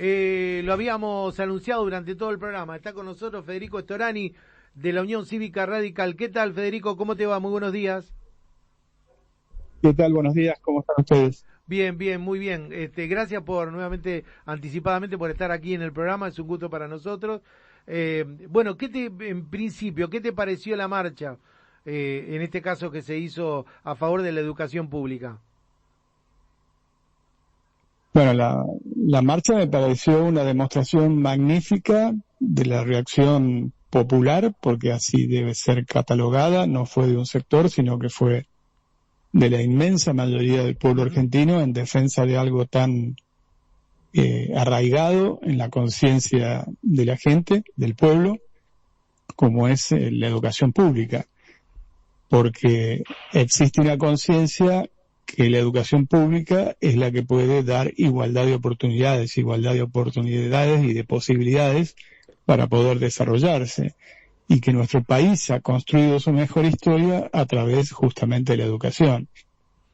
Lo habíamos anunciado durante todo el programa. Está con nosotros Federico Storani de la Unión Cívica Radical. ¿Qué tal, Federico? ¿Cómo te va? Muy buenos días. ¿Qué tal? Buenos días, ¿cómo están ustedes? Bien, bien, muy bien. Gracias por nuevamente, anticipadamente, por estar aquí en el programa. Es un gusto para nosotros. Bueno, en principio, ¿qué te pareció la marcha, en este caso que se hizo a favor de la educación pública? Bueno, la marcha me pareció una demostración magnífica de la reacción popular, porque así debe ser catalogada, no fue de un sector, sino que fue de la inmensa mayoría del pueblo Ujú. argentino en defensa de algo tan arraigado en la conciencia de la gente, del pueblo, como es la educación pública, porque existe una conciencia que la educación pública es la que puede dar igualdad de oportunidades y de posibilidades para poder desarrollarse, y que nuestro país ha construido su mejor historia a través justamente de la educación.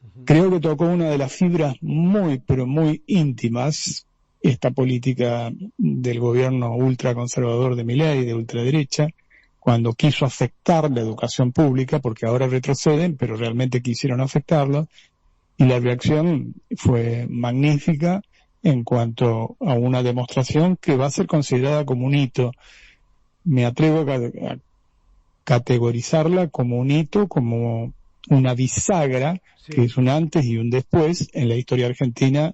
Ujú. Creo que tocó una de las fibras muy, pero muy íntimas, esta política del gobierno ultraconservador de Milei, de ultraderecha, cuando quiso afectar la educación pública, porque ahora retroceden, pero realmente quisieron afectarlo, y la reacción fue magnífica en cuanto a una demostración que va a ser considerada como un hito. Me atrevo a categorizarla como un hito, como una bisagra, que Sí. es un antes y un después en la historia argentina,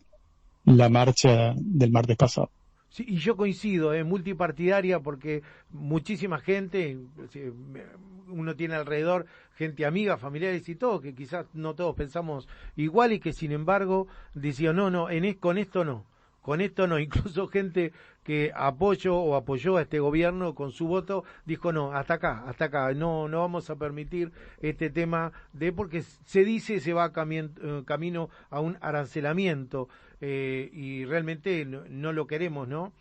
la marcha del martes pasado. Sí, y yo coincido, multipartidaria, porque muchísima gente, uno tiene alrededor gente amiga, familiares y todo, que quizás no todos pensamos igual y que sin embargo decían, no, no, con esto no, incluso gente que apoyó a este gobierno con su voto, dijo no, hasta acá, no, no vamos a permitir este tema porque se dice se va camino a un arancelamiento, y realmente no, no lo queremos, ¿no?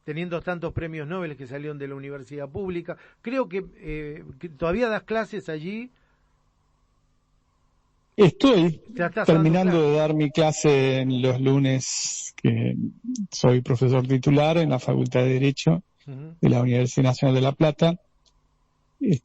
Teniendo tantos premios Nobel que salieron de la universidad pública. Creo que todavía das clases allí. Estoy Ya estás dando terminando de clases. dar mi clase en los lunes, que soy profesor titular en la Facultad de Derecho Ujú. de la Universidad Nacional de La Plata.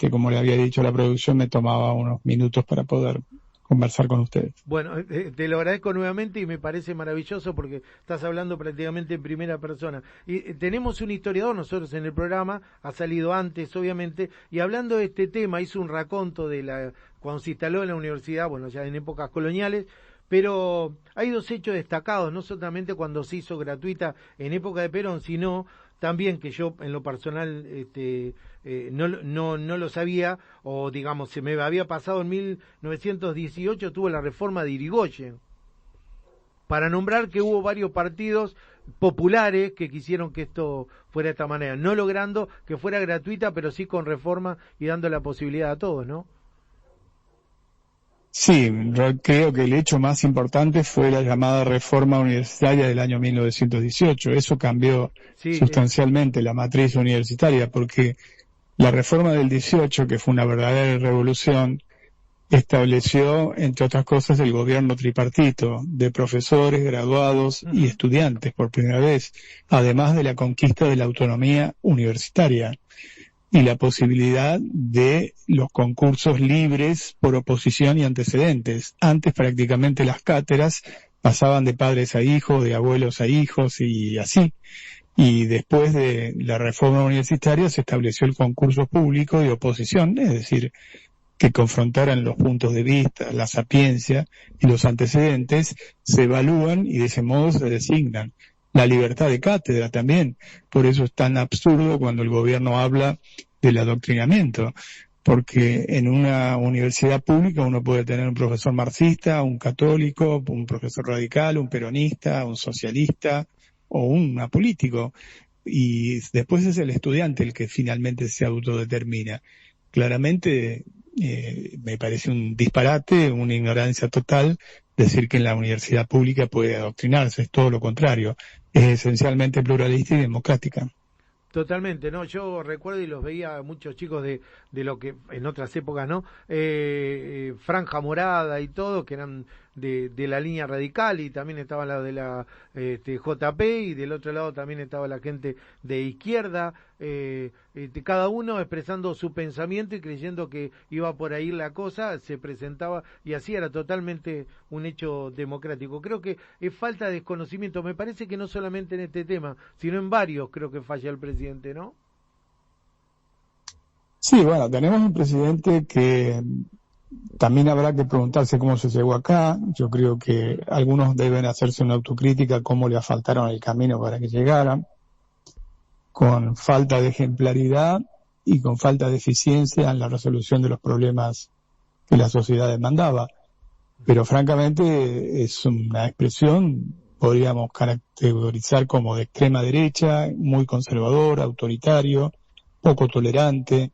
Como le había dicho a la producción, me tomaba unos minutos para poder conversar con ustedes. Bueno, te lo agradezco nuevamente y me parece maravilloso porque estás hablando prácticamente en primera persona. Y tenemos un historiador, nosotros en el programa, ha salido antes, obviamente, y hablando de este tema, hizo un raconto cuando se instaló en la universidad, bueno, ya en épocas coloniales, pero hay dos hechos destacados, no solamente cuando se hizo gratuita en época de Perón, sino también que yo en lo personal no lo sabía, o digamos se me había pasado en 1918, tuvo la reforma de Irigoyen, para nombrar que hubo varios partidos populares que quisieron que esto fuera de esta manera, no logrando que fuera gratuita, pero sí con reforma y dando la posibilidad a todos, ¿no? Sí, creo que el hecho más importante fue la llamada reforma universitaria del año 1918. Eso cambió Sí, sustancialmente la matriz universitaria, porque la reforma del 18, que fue una verdadera revolución, estableció, entre otras cosas, el gobierno tripartito de profesores, graduados y uh-huh. estudiantes por primera vez, además de la conquista de la autonomía universitaria y la posibilidad de los concursos libres por oposición y antecedentes. Antes prácticamente las cátedras pasaban de padres a hijos, de abuelos a hijos y así. Y después de la reforma universitaria se estableció el concurso público de oposición, es decir, que confrontaran los puntos de vista, la sapiencia y los antecedentes, se evalúan y de ese modo se designan. La libertad de cátedra también. Por eso es tan absurdo cuando el gobierno habla del adoctrinamiento, porque en una universidad pública uno puede tener un profesor marxista, un católico, un profesor radical, un peronista, un socialista o un apolítico, y después es el estudiante el que finalmente se autodetermina. Claramente me parece un disparate, una ignorancia total decir que en la universidad pública puede adoctrinarse, es todo lo contrario, es esencialmente pluralista y democrática. Totalmente, ¿no? Yo recuerdo y los veía a muchos chicos de lo que en otras épocas, ¿no? Franja morada y todo, que eran de la línea radical, y también estaba la de la JP, y del otro lado también estaba la gente de izquierda, cada uno expresando su pensamiento y creyendo que iba por ahí la cosa, se presentaba y así era totalmente un hecho democrático. Creo que es falta de desconocimiento, me parece que no solamente en este tema, sino en varios creo que falla el presidente, ¿no? Sí, bueno, tenemos un presidente que también habrá que preguntarse cómo se llegó acá. Yo creo que algunos deben hacerse una autocrítica, cómo le asfaltaron el camino para que llegara, con falta de ejemplaridad y con falta de eficiencia en la resolución de los problemas que la sociedad demandaba. Pero francamente es una expresión, podríamos caracterizar como de extrema derecha, muy conservador, autoritario, poco tolerante.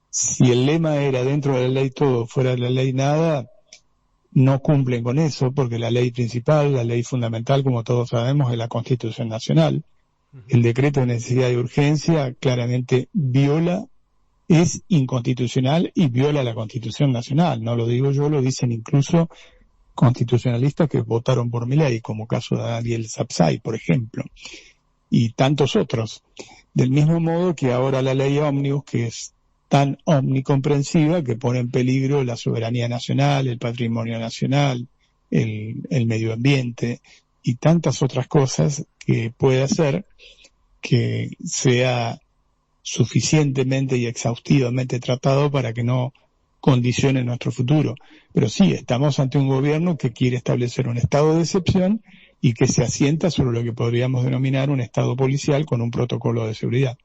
Si el lema era dentro de la ley todo, fuera de la ley nada, no cumplen con eso, porque la ley principal, la ley fundamental, como todos sabemos, es la Constitución Nacional. El decreto de necesidad y urgencia claramente es inconstitucional y viola la Constitución Nacional. No lo digo yo, lo dicen incluso constitucionalistas que votaron por mi ley, como caso de Daniel Sapsay, por ejemplo, y tantos otros. Del mismo modo que ahora la ley Ómnibus, que es tan omnicomprensiva que pone en peligro la soberanía nacional, el patrimonio nacional, el medio ambiente y tantas otras cosas que puede hacer que sea suficientemente y exhaustivamente tratado para que no condicione nuestro futuro. Pero sí, estamos ante un gobierno que quiere establecer un estado de excepción y que se asienta sobre lo que podríamos denominar un estado policial con un protocolo de seguridad.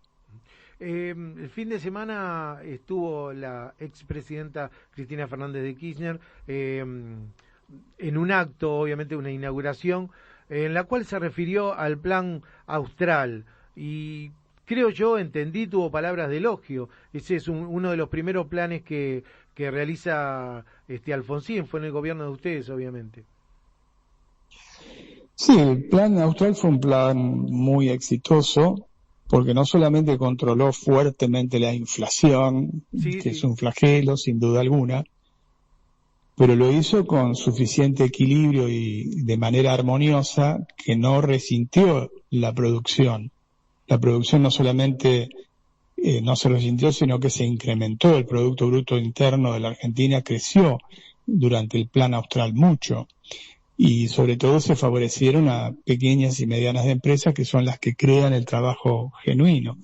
El fin de semana estuvo la expresidenta Cristina Fernández de Kirchner en un acto, obviamente una inauguración, en la cual se refirió al plan austral y creo yo, entendí, tuvo palabras de elogio. Ese es uno de los primeros planes que realiza Alfonsín, fue en el gobierno de ustedes, obviamente. Sí, el plan austral fue un plan muy exitoso, porque no solamente controló fuertemente la inflación, Sí, que es sí. un flagelo sin duda alguna, pero lo hizo con suficiente equilibrio y de manera armoniosa que no resintió la producción. La producción no solamente no se resintió, sino que se incrementó. El Producto Bruto Interno de la Argentina creció durante el plan austral mucho. Y sobre todo se favorecieron a pequeñas y medianas empresas que son las que crean el trabajo genuino.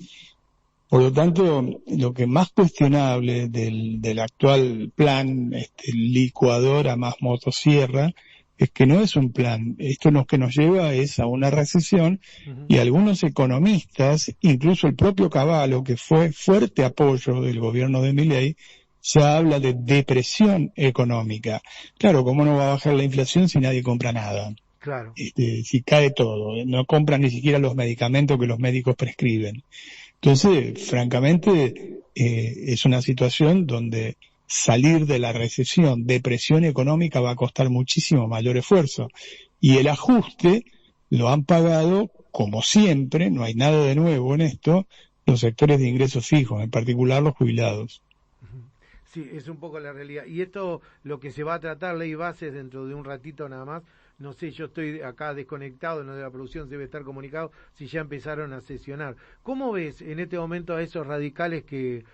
Por lo tanto, lo que más cuestionable del actual plan licuadora más motosierra es que no es un plan. Esto lo que nos lleva es a una recesión y algunos economistas, incluso el propio Cavallo, que fue fuerte apoyo del gobierno de Milei, ya habla de depresión económica. Claro, ¿cómo no va a bajar la inflación si nadie compra nada? Claro. Si cae todo, no compran ni siquiera los medicamentos que los médicos prescriben. Entonces, francamente, es una situación donde salir de la recesión, depresión económica va a costar muchísimo mayor esfuerzo. Y el ajuste lo han pagado, como siempre, no hay nada de nuevo en esto, los sectores de ingresos fijos, en particular los jubilados. Sí, es un poco la realidad. Y esto, lo que se va a tratar, ley bases, dentro de un ratito nada más. No sé, yo estoy acá desconectado, no de la producción, se debe estar comunicado, si ya empezaron a sesionar. ¿Cómo ves en este momento a esos radicales que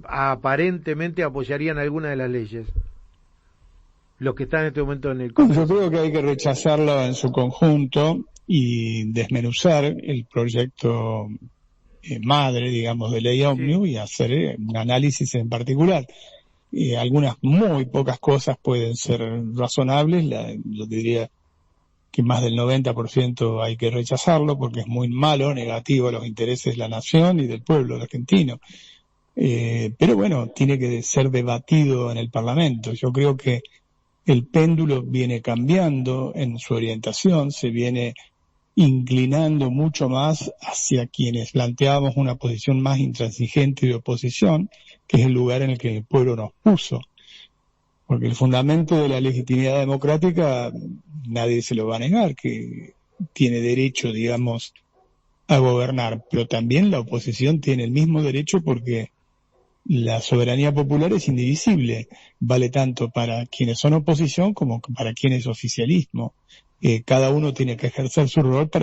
aparentemente apoyarían alguna de las leyes? Los que están en este momento en el Congreso. Yo creo que hay que rechazarlo en su conjunto y desmenuzar el proyecto madre, digamos, de ley Ómnibus y hacer un análisis en particular. Algunas muy pocas cosas pueden ser razonables, yo diría que más del 90% hay que rechazarlo porque es muy malo, negativo a los intereses de la nación y del pueblo argentino. Pero bueno, tiene que ser debatido en el Parlamento. Yo creo que el péndulo viene cambiando en su orientación, se viene inclinando mucho más hacia quienes planteábamos una posición más intransigente de oposición, que es el lugar en el que el pueblo nos puso. Porque el fundamento de la legitimidad democrática nadie se lo va a negar, que tiene derecho, digamos, a gobernar, pero también la oposición tiene el mismo derecho porque la soberanía popular es indivisible, vale tanto para quienes son oposición como para quienes oficialismo. Cada uno tiene que ejercer su rol para